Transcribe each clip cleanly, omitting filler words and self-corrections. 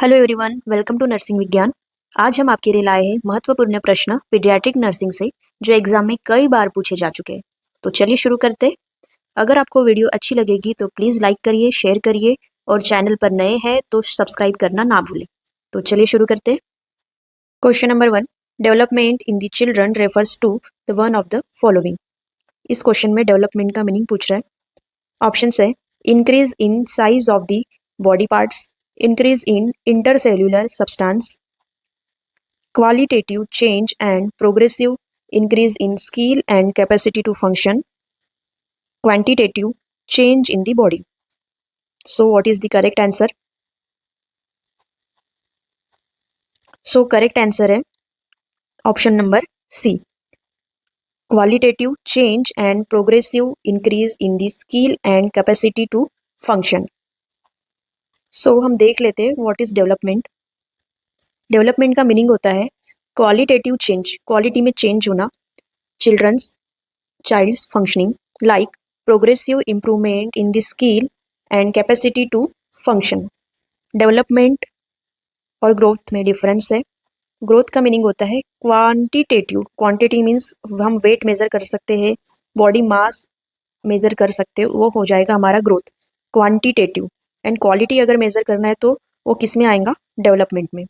Hello everyone, welcome to nursing Vigyan. आज हम आपके लिए लाए हैं महत्वपूर्ण प्रश्न पीडियाट्रिक नर्सिंग से, जो एग्जाम में कई बार पूछे जा चुके हैं। तो चलिए शुरू करते हैं। अगर आपको वीडियो अच्छी लगेगी तो प्लीज़ लाइक करिए, शेयर करिए और चैनल पर नए हैं तो सब्सक्राइब करना ना भूलें। तो चलिए शुरू करते हैं। Question number 1, development in the children refers to the one of the following. इस क्वेश्चन में डेवलपमेंट का मीनिंग पूछ रहा है। ऑप्शन है increase in size of the body parts, increase in intercellular substance, qualitative change and progressive increase in skill and capacity to function, quantitative change in the body. So what is the correct answer? So correct answer है option number C, qualitative change and progressive increase in the skill and capacity to function. So हम देख लेते हैं what is development. Development का meaning होता है qualitative change, quality में change होना, children's child's functioning, like progressive improvement in the skill and capacity to function. Development और ग्रोथ में डिफरेंस है। ग्रोथ का मीनिंग होता है क्वांटिटेटिव, क्वांटिटी मीन्स हम वेट मेजर कर सकते हैं, बॉडी मास मेजर कर सकते हैं, वो हो जाएगा हमारा ग्रोथ, क्वांटिटेटिव। एंड क्वालिटी अगर मेजर करना है तो वो किस में आएगा? डेवलपमेंट में।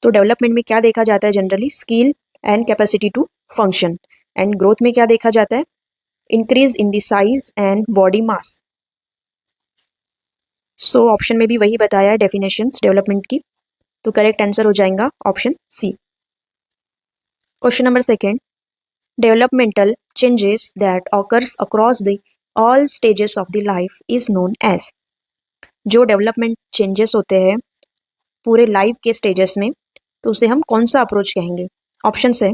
तो डेवलपमेंट में क्या देखा जाता है? Generally skill and capacity to function. And growth में क्या देखा जाता है? Increase in the size and body mass. So option में भी वही बताया है डेफिनेशंस डेवलपमेंट की। तो करेक्ट आंसर हो जाएगा option C. Question number 2, developmental changes that occurs across the all stages of the life is known as. जो डेवलपमेंट चेंजेस होते हैं पूरे लाइफ के स्टेजेस में, तो उसे हम कौन सा अप्रोच कहेंगे? ऑप्शन है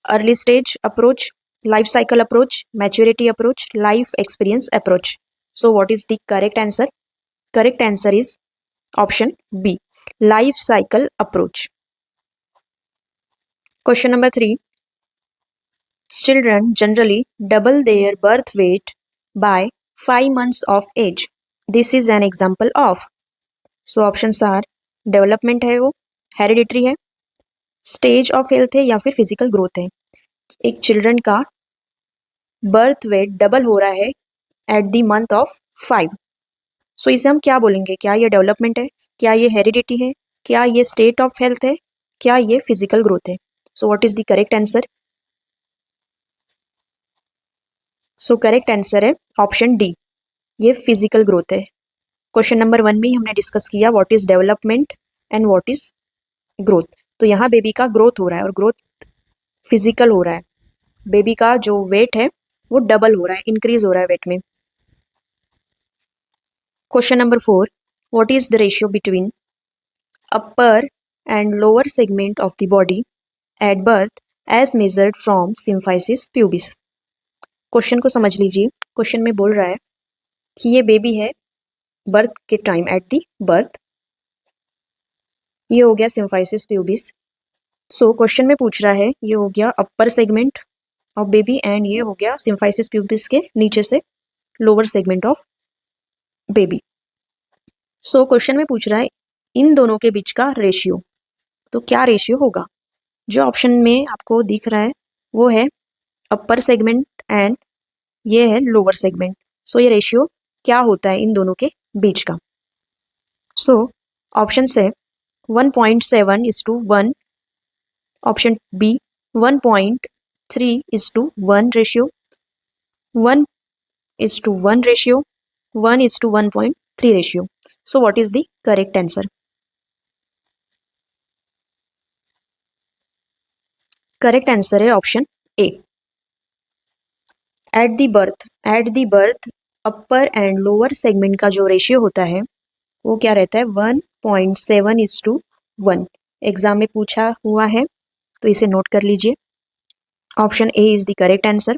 early stage approach, life cycle approach, maturity approach, life experience approach. So what is the correct answer? Correct answer is option B, life cycle approach. Question number 3, children generally double their birth weight by 5 months of age. This is an example of. So options are development है, वो hereditary है, stage of health है, या फिर physical growth है। एक children का birth weight double हो रहा है एट द मंथ ऑफ 5। सो इसे हम क्या बोलेंगे? क्या ये डेवलपमेंट है, क्या ये हेरिडिटी है, क्या ये स्टेट ऑफ हेल्थ है, क्या ये फिजिकल ग्रोथ है? सो what is the correct answer? So correct answer है ऑप्शन डी, ये फिजिकल ग्रोथ है। क्वेश्चन नंबर 1 में हमने डिस्कस किया what is development and what is growth. तो यहाँ बेबी का ग्रोथ हो रहा है और ग्रोथ फिजिकल हो रहा है। बेबी का जो वेट है वो डबल हो रहा है, इंक्रीज हो रहा है वेट में। Question number 4, what is the ratio between upper and lower segment of the body at birth age measured from symphysis pubis. Question को समझ लीजिए। क्वेश्चन में बोल रहा है कि ये बेबी है बर्थ के टाइम, एट द बर्थ, ये हो गया सिम्फाइसिस प्यूबिस। सो क्वेश्चन में पूछ रहा है ये हो गया upper segment of baby and ये हो गया सिम्फाइसिस प्यूबिस के नीचे से lower segment of baby. So question में पूछ रहा है इन दोनों के बीच का रेशियो। तो क्या रेशियो होगा? जो ऑप्शन में आपको दिख रहा है वो है अपर सेगमेंट एंड ये है लोअर सेगमेंट। सो ये रेशियो क्या होता है इन दोनों के बीच का? सो ऑप्शन है 1.7:1, option B 1.3:1 ratio, 1:1 ratio, 1:1.3 ratio. So what is the correct answer? Correct answer है option A, at the birth upper and lower segment का जो रेशियो होता है वो क्या रहता है? 1.7:1। एग्जाम में पूछा हुआ है तो इसे नोट कर लीजिए। Option A is the correct answer.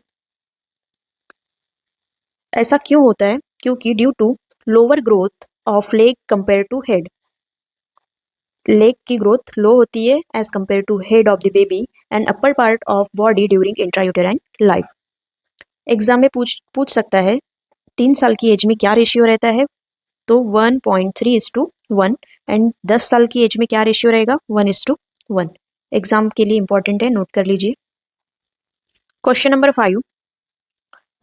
ऐसा क्यों होता है? क्योंकि due to lower growth of leg compare to head. Leg की ग्रोथ लो होती है as compare to head of the baby and upper part of body during intrauterine life. Exam में पूछ सकता है 3 साल की एज में क्या रेशियो रहता है? तो 1.3:1 1 एंड 10 साल की एज में क्या रेशियो रहेगा 1:1। एग्जाम के लिए इंपॉर्टेंट है, नोट कर लीजिए। Question number 5,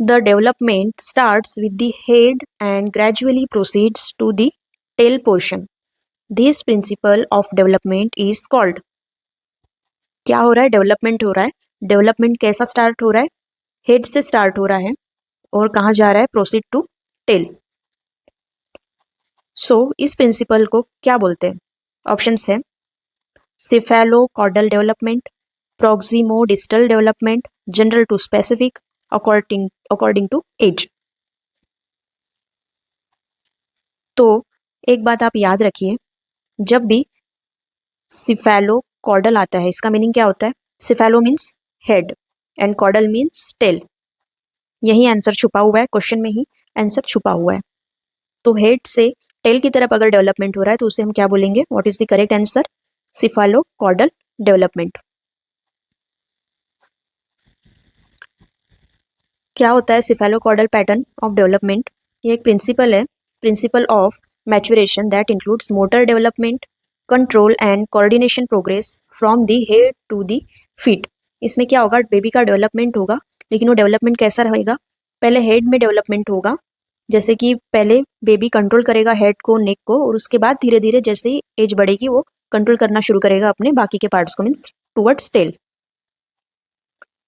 the development starts with the head and gradually proceeds to the tail portion. This principle of development is called. क्या हो रहा है, डेवलपमेंट हो रहा है। डेवलपमेंट कैसा स्टार्ट हो रहा है, हेड से स्टार्ट हो रहा है और कहाँ जा रहा है, प्रोसीड टू टेल। सो इस प्रिंसिपल को क्या बोलते हैं, ऑप्शंस है cephalocaudal development, proximodistal development, general to specific, according to age. तो एक बात आप याद रखिए, जब भी सिफेलोकॉर्डल आता है इसका मीनिंग क्या होता है, cephalo means head and caudal means tail. यही आंसर छुपा हुआ है, क्वेश्चन में ही आंसर छुपा हुआ है। तो हेड से टेल की तरफ अगर डेवलपमेंट हो रहा है तो उसे हम क्या बोलेंगे, what is the correct answer, cephalocaudal development. क्या होता है सिफेलोकॉर्डल पैटर्न ऑफ डेवलपमेंट, ये एक प्रिंसिपल है, principle of maturation that includes motor development, control and coordination progress from the head to the feet. इसमें क्या होगा, बेबी का डेवलपमेंट होगा, लेकिन वो डेवलपमेंट कैसा रहेगा, पहले हेड में डेवलपमेंट होगा, जैसे कि पहले बेबी कंट्रोल करेगा हेड को, नेक को, और उसके बाद धीरे धीरे जैसे ही एज बढ़ेगी वो कंट्रोल करना शुरू करेगा अपने बाकी के पार्ट्स को, मीन्स टुवर्ड्स टेल।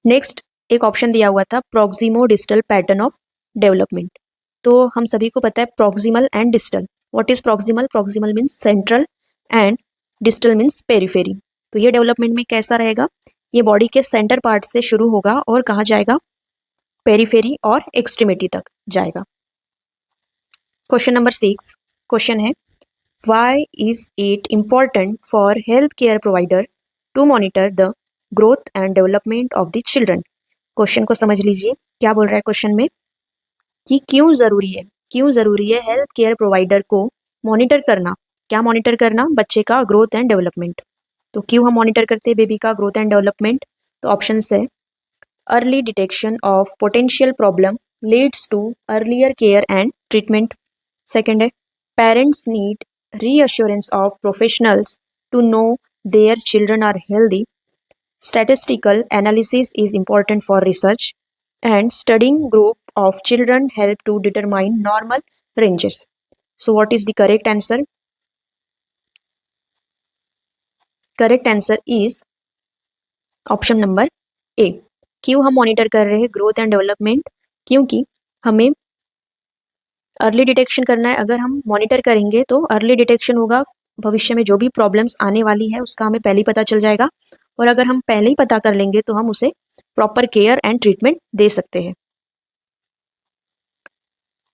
नेक्स्ट एक ऑप्शन दिया हुआ था proximo distal pattern of development. तो हम सभी को पता है proximal and distal. What is proximal, proximal means central and distal means periphery. तो ये डेवलपमेंट में कैसा रहेगा, ये बॉडी के सेंटर पार्ट से शुरू होगा और कहाँ जाएगा, पेरिफेरी और एक्सट्रीमिटी तक जाएगा। क्वेश्चन नंबर 6 क्वेश्चन है, why is it important for health care provider to monitor the growth and development of the children. Question को समझ लीजिए, क्या बोल रहा है क्वेश्चन में कि क्यों जरूरी है हेल्थ केयर प्रोवाइडर को मॉनिटर करना। क्या मॉनिटर करना, बच्चे का ग्रोथ एंड डेवलपमेंट। तो क्यों हम मॉनिटर करते हैं बेबी का ग्रोथ एंड डेवलपमेंट, तो ऑप्शन है early detection of potential problem leads to earlier care and treatment. Second है parents need reassurance of professionals to know their children are healthy. Statistical analysis is important for research, and studying group of children help to determine normal ranges. So what is the correct answer? Correct answer is option number A. क्यों हम monitor कर रहे हैं growth and development, क्योंकि हमें early detection करना है। अगर हम मॉनिटर करेंगे तो अर्ली डिटेक्शन होगा, भविष्य में जो भी प्रॉब्लम्स आने वाली है उसका हमें पहले ही पता चल जाएगा, और अगर हम पहले ही पता कर लेंगे तो हम उसे प्रॉपर केयर एंड ट्रीटमेंट दे सकते हैं।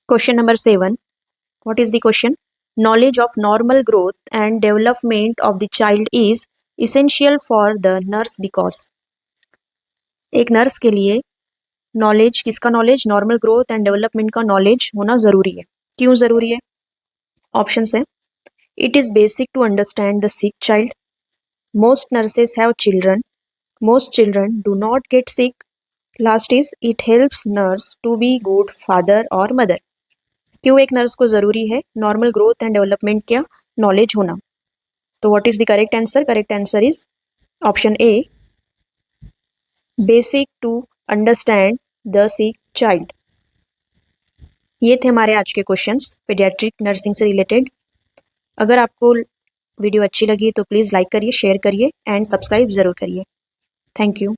Question number 7, what is the question, knowledge of normal growth and development of the child is essential for the nurse because. एक नर्स के लिए नॉलेज, किसका knowledge, normal growth and development का knowledge होना जरूरी है। क्यों जरूरी है, ऑप्शन है it is basic to understand the sick child, most nurses have children, most children do not gate sick, last is it helps nurse to be good father और mother. क्यों एक नर्स को जरूरी है नॉर्मल ग्रोथ एंड डेवलपमेंट का knowledge होना, तो what is the correct answer, correct answer is option A, basic to understand the sick child. ये थे हमारे आज के क्वेश्चंस पीडियाट्रिक नर्सिंग से रिलेटेड। अगर आपको वीडियो अच्छी लगी तो प्लीज़ लाइक करिए, शेयर करिए एंड सब्सक्राइब ज़रूर करिए। Thank you.